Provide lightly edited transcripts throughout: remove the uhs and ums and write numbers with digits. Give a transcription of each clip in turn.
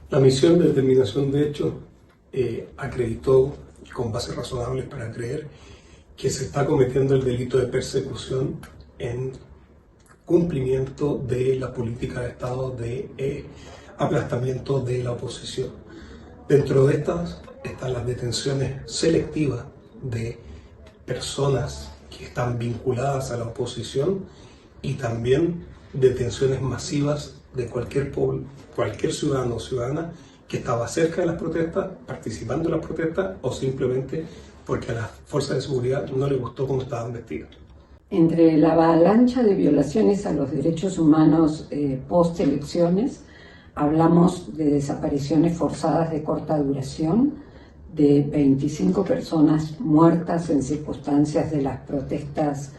La misión de determinación de hechos acreditó, con bases razonables para creer, que se está cometiendo el delito de persecución en cumplimiento de la política de Estado de aplastamiento de la oposición. Dentro de estas están las detenciones selectivas de personas que están vinculadas a la oposición y también detenciones masivas de cualquier ciudadano o ciudadana que estaba cerca de las protestas, participando en las protestas o simplemente porque a las fuerzas de seguridad no les gustó cómo estaban vestidas. Entre la avalancha de violaciones a los derechos humanos post-elecciones, hablamos de desapariciones forzadas de corta duración, de 25 personas muertas en circunstancias de las protestas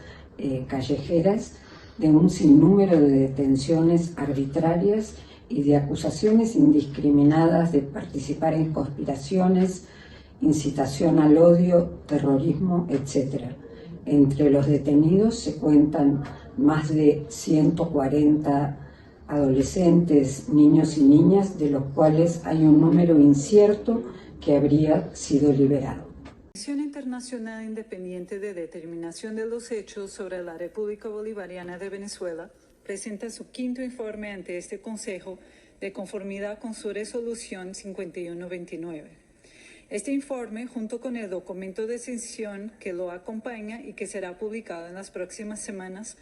callejeras, de un sinnúmero de detenciones arbitrarias y de acusaciones indiscriminadas de participar en conspiraciones, incitación al odio, terrorismo, etc. Entre los detenidos se cuentan más de 140 adolescentes, niños y niñas, de los cuales hay un número incierto que habría sido liberado. La Comisión Internacional Independiente de Determinación de los Hechos sobre la República Bolivariana de Venezuela presenta su quinto informe ante este Consejo de conformidad con su resolución 5129. Este informe, junto con el documento de sesión que lo acompaña y que será publicado en las próximas semanas,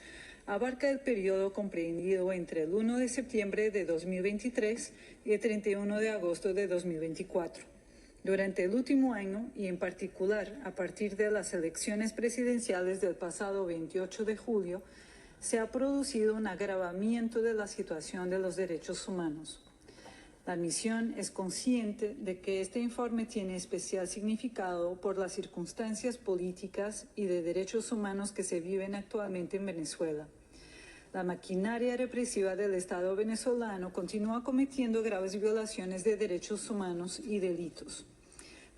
abarca el periodo comprendido entre el 1 de septiembre de 2023 y el 31 de agosto de 2024. Durante el último año, y en particular a partir de las elecciones presidenciales del pasado 28 de julio, se ha producido un agravamiento de la situación de los derechos humanos. La misión es consciente de que este informe tiene especial significado por las circunstancias políticas y de derechos humanos que se viven actualmente en Venezuela. La maquinaria represiva del Estado venezolano continúa cometiendo graves violaciones de derechos humanos y delitos.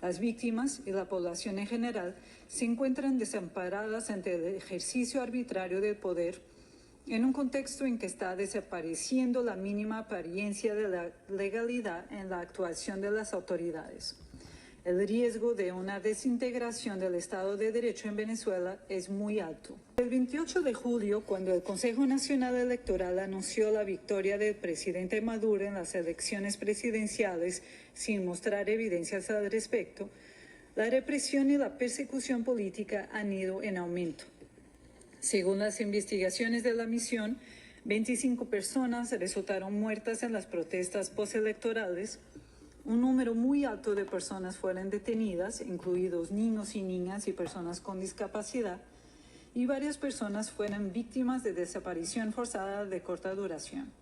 Las víctimas y la población en general se encuentran desamparadas ante el ejercicio arbitrario del poder en un contexto en que está desapareciendo la mínima apariencia de la legalidad en la actuación de las autoridades. El riesgo de una desintegración del Estado de Derecho en Venezuela es muy alto. El 28 de julio, cuando el Consejo Nacional Electoral anunció la victoria del presidente Maduro en las elecciones presidenciales sin mostrar evidencias al respecto, la represión y la persecución política han ido en aumento. Según las investigaciones de la misión, 25 personas resultaron muertas en las protestas postelectorales. Un número muy alto de personas fueron detenidas, incluidos niños y niñas y personas con discapacidad, y varias personas fueron víctimas de desaparición forzada de corta duración.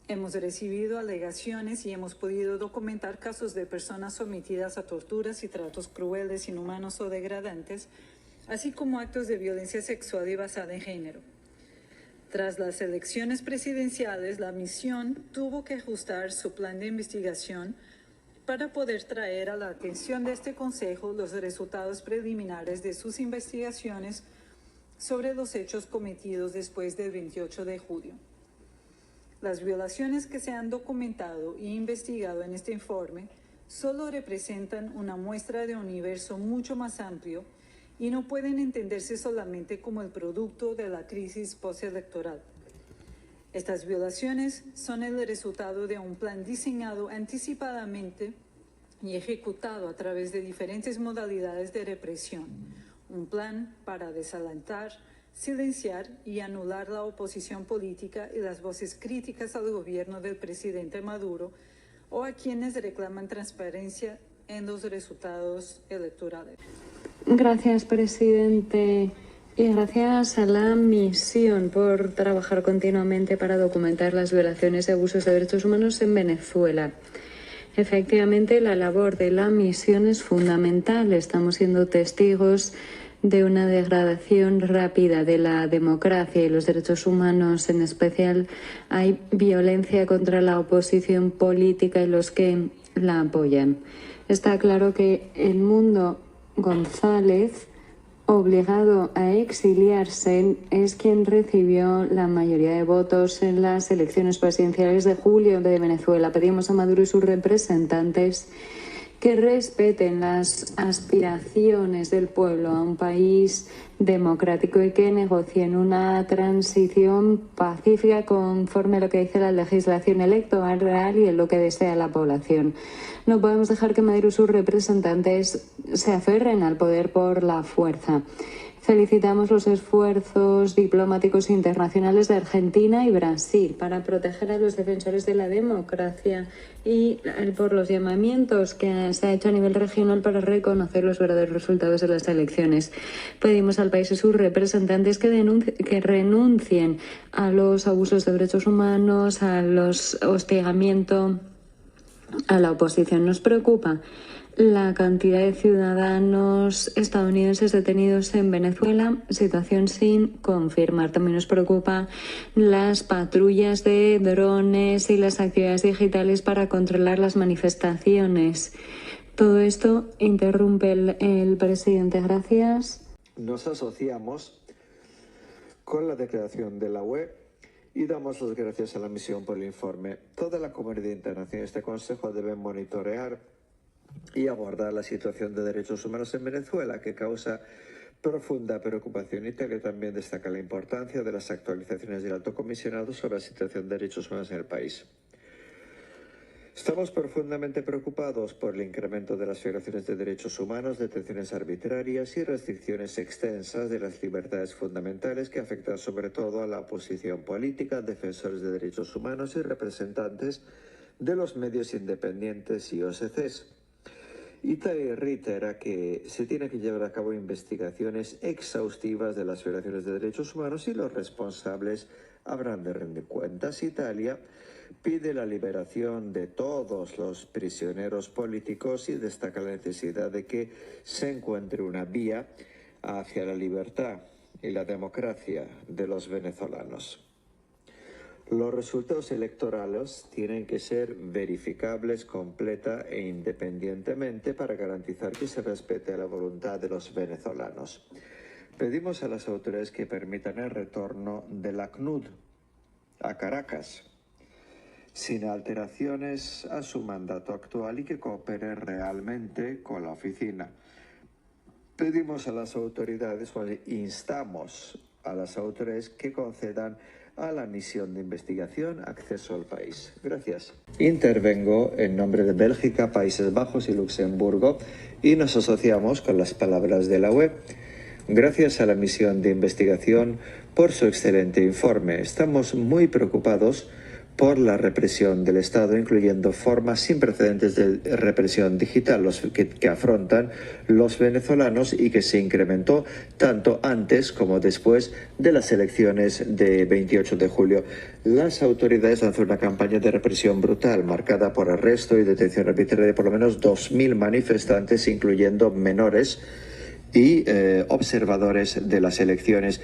Hemos recibido alegaciones y hemos podido documentar casos de personas sometidas a torturas y tratos crueles, inhumanos o degradantes, así como actos de violencia sexual y basada en género. Tras las elecciones presidenciales, la misión tuvo que ajustar su plan de investigación para poder traer a la atención de este Consejo los resultados preliminares de sus investigaciones sobre los hechos cometidos después del 28 de julio. Las violaciones que se han documentado e investigado en este informe solo representan una muestra de un universo mucho más amplio y no pueden entenderse solamente como el producto de la crisis postelectoral. Estas violaciones son el resultado de un plan diseñado anticipadamente y ejecutado a través de diferentes modalidades de represión. Un plan para desalentar, silenciar y anular la oposición política y las voces críticas al gobierno del presidente Maduro o a quienes reclaman transparencia en los resultados electorales. Gracias, presidente. Y gracias a la misión por trabajar continuamente para documentar las violaciones y abusos de derechos humanos en Venezuela. Efectivamente, la labor de la misión es fundamental. Estamos siendo testigos de una degradación rápida de la democracia y los derechos humanos. En especial, hay violencia contra la oposición política y los que la apoyan. Está claro que el mundo González obligado a exiliarse, es quien recibió la mayoría de votos en las elecciones presidenciales de julio de Venezuela. Pedimos a Maduro y sus representantes que respeten las aspiraciones del pueblo a un país democrático y que negocien una transición pacífica conforme a lo que dice la legislación electoral real y en lo que desea la población. No podemos dejar que Maduro y sus representantes se aferren al poder por la fuerza. Felicitamos los esfuerzos diplomáticos internacionales de Argentina y Brasil para proteger a los defensores de la democracia y por los llamamientos que se ha hecho a nivel regional para reconocer los verdaderos resultados de las elecciones. Pedimos al país y sus representantes que renuncien a los abusos de derechos humanos, a los hostigamientos a la oposición. Nos preocupa la cantidad de ciudadanos estadounidenses detenidos en Venezuela, situación sin confirmar. También nos preocupa las patrullas de drones y las actividades digitales para controlar las manifestaciones. Todo esto interrumpe el presidente. Gracias. Nos asociamos con la declaración de la UE y damos las gracias a la misión por el informe. Toda la comunidad internacional y este Consejo deben monitorear y abordar la situación de derechos humanos en Venezuela, que causa profunda preocupación. Italia también destaca la importancia de las actualizaciones del Alto Comisionado sobre la situación de derechos humanos en el país. Estamos profundamente preocupados por el incremento de las violaciones de derechos humanos, detenciones arbitrarias y restricciones extensas de las libertades fundamentales que afectan sobre todo a la oposición política, defensores de derechos humanos y representantes de los medios independientes y OSCEs. Italia reitera que se tiene que llevar a cabo investigaciones exhaustivas de las violaciones de derechos humanos y los responsables habrán de rendir cuentas. Italia pide la liberación de todos los prisioneros políticos y destaca la necesidad de que se encuentre una vía hacia la libertad y la democracia de los venezolanos. Los resultados electorales tienen que ser verificables completa e independientemente para garantizar que se respete la voluntad de los venezolanos. Pedimos a las autoridades que permitan el retorno de la ACNUD a Caracas, sin alteraciones a su mandato actual y que coopere realmente con la oficina. Pedimos a las autoridades, instamos a las autoridades que concedan a la misión de investigación acceso al país. Gracias. Intervengo en nombre de Bélgica, Países Bajos y Luxemburgo y nos asociamos con las palabras de la UE. Gracias a la misión de investigación por su excelente informe. Estamos muy preocupados por la represión del Estado, incluyendo formas sin precedentes de represión digital que afrontan los venezolanos y que se incrementó tanto antes como después de las elecciones de 28 de julio. Las autoridades lanzan una campaña de represión brutal, marcada por arresto y detención arbitraria de por lo menos 2.000 manifestantes, incluyendo menores y observadores de las elecciones.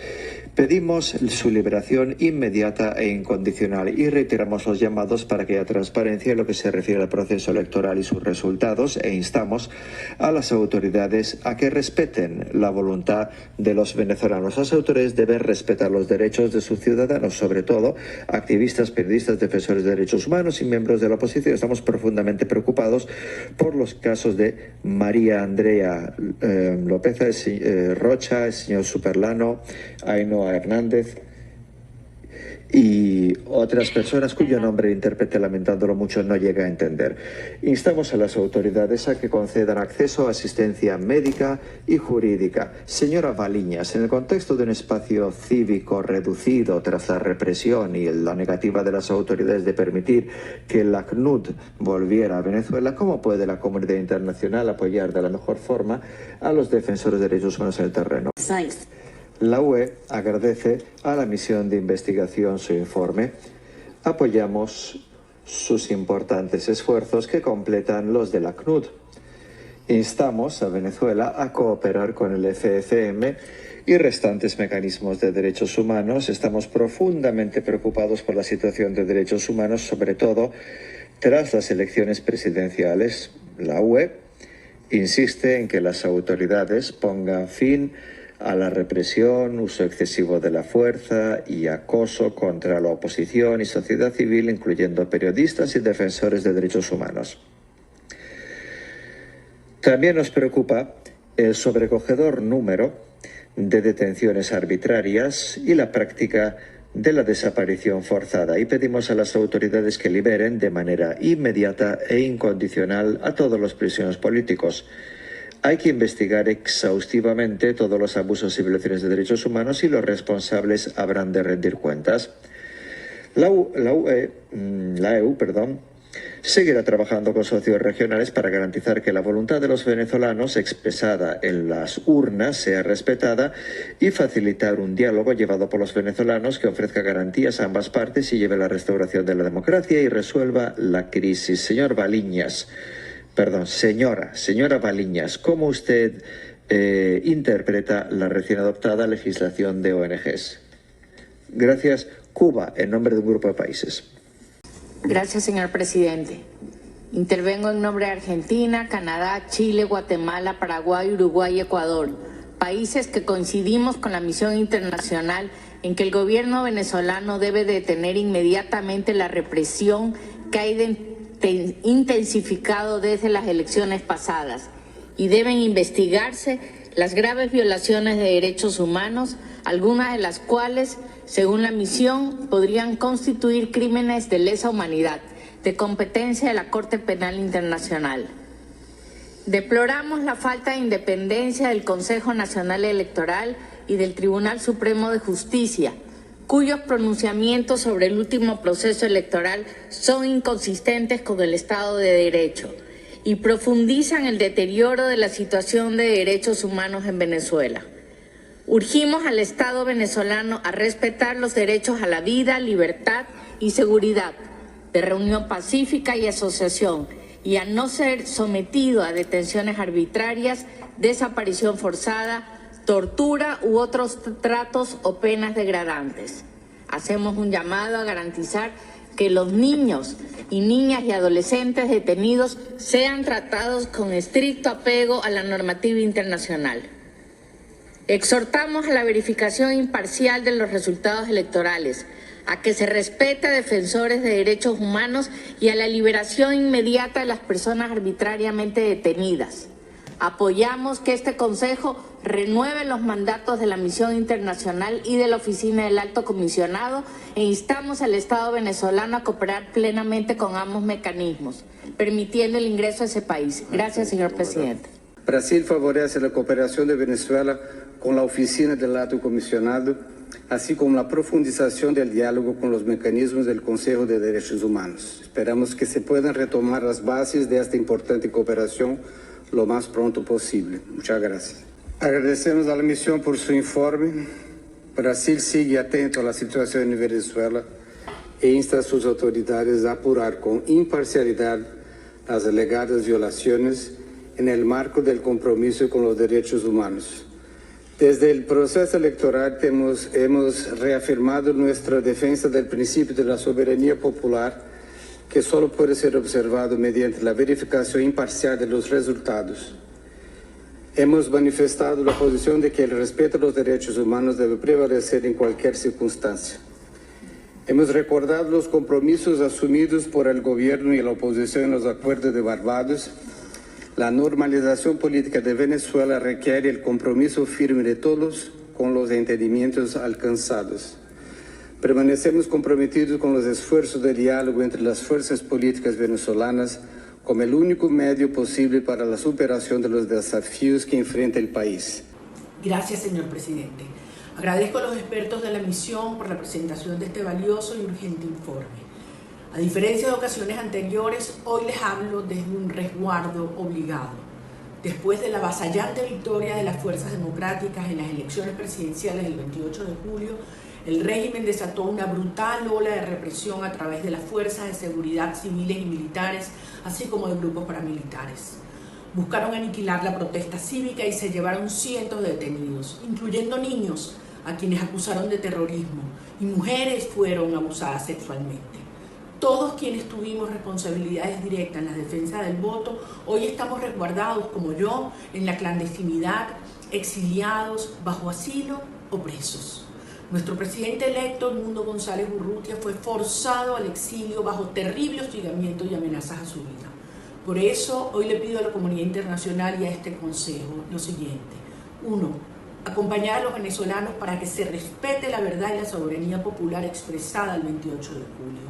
Pedimos su liberación inmediata e incondicional y reiteramos los llamados para que haya transparencia en lo que se refiere al proceso electoral y sus resultados e instamos a las autoridades a que respeten la voluntad de los venezolanos. Las autoridades deben respetar los derechos de sus ciudadanos, sobre todo activistas, periodistas, defensores de derechos humanos y miembros de la oposición. Estamos profundamente preocupados por los casos de María Andrea López Rocha, el señor Superlano, Ainhoa Hernández y otras personas cuyo nombre el intérprete, lamentándolo mucho, no llega a entender. Instamos a las autoridades a que concedan acceso a asistencia médica y jurídica. Señora Valiñas, en el contexto de un espacio cívico reducido tras la represión y la negativa de las autoridades de permitir que el ACNUD volviera a Venezuela, ¿cómo puede la comunidad internacional apoyar de la mejor forma a los defensores de derechos humanos en el terreno? La UE agradece a la misión de investigación su informe. Apoyamos sus importantes esfuerzos que completan los de la ACNUD. Instamos a Venezuela a cooperar con el FFM y restantes mecanismos de derechos humanos. Estamos profundamente preocupados por la situación de derechos humanos, sobre todo tras las elecciones presidenciales. La UE insiste en que las autoridades pongan fin a la represión, uso excesivo de la fuerza y acoso contra la oposición y sociedad civil, incluyendo periodistas y defensores de derechos humanos. También nos preocupa el sobrecogedor número de detenciones arbitrarias y la práctica de la desaparición forzada, y pedimos a las autoridades que liberen de manera inmediata e incondicional a todos los prisioneros políticos. Hay que investigar exhaustivamente todos los abusos y violaciones de derechos humanos y los responsables habrán de rendir cuentas. La EU seguirá trabajando con socios regionales para garantizar que la voluntad de los venezolanos expresada en las urnas sea respetada y facilitar un diálogo llevado por los venezolanos que ofrezca garantías a ambas partes y lleve a la restauración de la democracia y resuelva la crisis. Señora Baliñas, ¿cómo usted interpreta la recién adoptada legislación de ONGs? Gracias. Cuba, en nombre de un grupo de países. Gracias, señor presidente. Intervengo en nombre de Argentina, Canadá, Chile, Guatemala, Paraguay, Uruguay y Ecuador, países que coincidimos con la misión internacional en que el gobierno venezolano debe detener inmediatamente la represión que ha intensificado desde las elecciones pasadas y deben investigarse las graves violaciones de derechos humanos, algunas de las cuales, según la misión, podrían constituir crímenes de lesa humanidad, de competencia de la Corte Penal Internacional. Deploramos la falta de independencia del Consejo Nacional Electoral y del Tribunal Supremo de Justicia, cuyos pronunciamientos sobre el último proceso electoral son inconsistentes con el Estado de Derecho y profundizan el deterioro de la situación de derechos humanos en Venezuela. Urgimos al Estado venezolano a respetar los derechos a la vida, libertad y seguridad, de reunión pacífica y asociación, y a no ser sometido a detenciones arbitrarias, desaparición forzada, tortura u otros tratos o penas degradantes. Hacemos un llamado a garantizar que los niños y niñas y adolescentes detenidos sean tratados con estricto apego a la normativa internacional. Exhortamos a la verificación imparcial de los resultados electorales, a que se respete a defensores de derechos humanos y a la liberación inmediata de las personas arbitrariamente detenidas. Apoyamos que este Consejo renueve los mandatos de la misión internacional y de la Oficina del Alto Comisionado e instamos al Estado venezolano a cooperar plenamente con ambos mecanismos, permitiendo el ingreso a ese país. Gracias, señor presidente. Brasil favorece la cooperación de Venezuela con la Oficina del Alto Comisionado, así como la profundización del diálogo con los mecanismos del Consejo de Derechos Humanos. Esperamos que se puedan retomar las bases de esta importante cooperación lo más pronto posible. Muchas gracias. Agradecemos a la misión por su informe. Brasil sigue atento a la situación en Venezuela e insta a sus autoridades a apurar con imparcialidad las alegadas violaciones en el marco del compromiso con los derechos humanos. Desde el proceso electoral hemos reafirmado nuestra defensa del principio de la soberanía popular, que solo puede ser observado mediante la verificación imparcial de los resultados. Hemos manifestado la posición de que el respeto a los derechos humanos debe prevalecer en cualquier circunstancia. Hemos recordado los compromisos asumidos por el gobierno y la oposición en los acuerdos de Barbados. La normalización política de Venezuela requiere el compromiso firme de todos con los entendimientos alcanzados. Permanecemos comprometidos con los esfuerzos de diálogo entre las fuerzas políticas venezolanas como el único medio posible para la superación de los desafíos que enfrenta el país. Gracias, señor presidente. Agradezco a los expertos de la misión por la presentación de este valioso y urgente informe. A diferencia de ocasiones anteriores, hoy les hablo desde un resguardo obligado. Después de la avasallante victoria de las fuerzas democráticas en las elecciones presidenciales del 28 de julio, el régimen desató una brutal ola de represión a través de las fuerzas de seguridad civiles y militares, así como de grupos paramilitares. Buscaron aniquilar la protesta cívica y se llevaron cientos de detenidos, incluyendo niños, a quienes acusaron de terrorismo, y mujeres fueron abusadas sexualmente. Todos quienes tuvimos responsabilidades directas en la defensa del voto, hoy estamos resguardados, como yo, en la clandestinidad, exiliados, bajo asilo o presos. Nuestro presidente electo, Edmundo González Urrutia, fue forzado al exilio bajo terrible hostigamiento y amenazas a su vida. Por eso, hoy le pido a la comunidad internacional y a este Consejo lo siguiente. 1. Acompañar a los venezolanos para que se respete la verdad y la soberanía popular expresada el 28 de julio.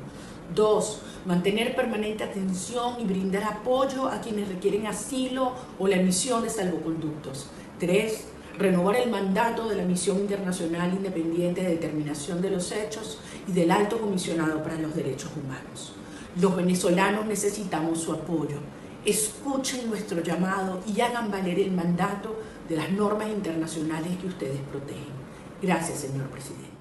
2. Mantener permanente atención y brindar apoyo a quienes requieren asilo o la emisión de salvoconductos. 3. Renovar el mandato de la Misión Internacional Independiente de Determinación de los Hechos y del Alto Comisionado para los Derechos Humanos. Los venezolanos necesitamos su apoyo. Escuchen nuestro llamado y hagan valer el mandato de las normas internacionales que ustedes protegen. Gracias, señor presidente.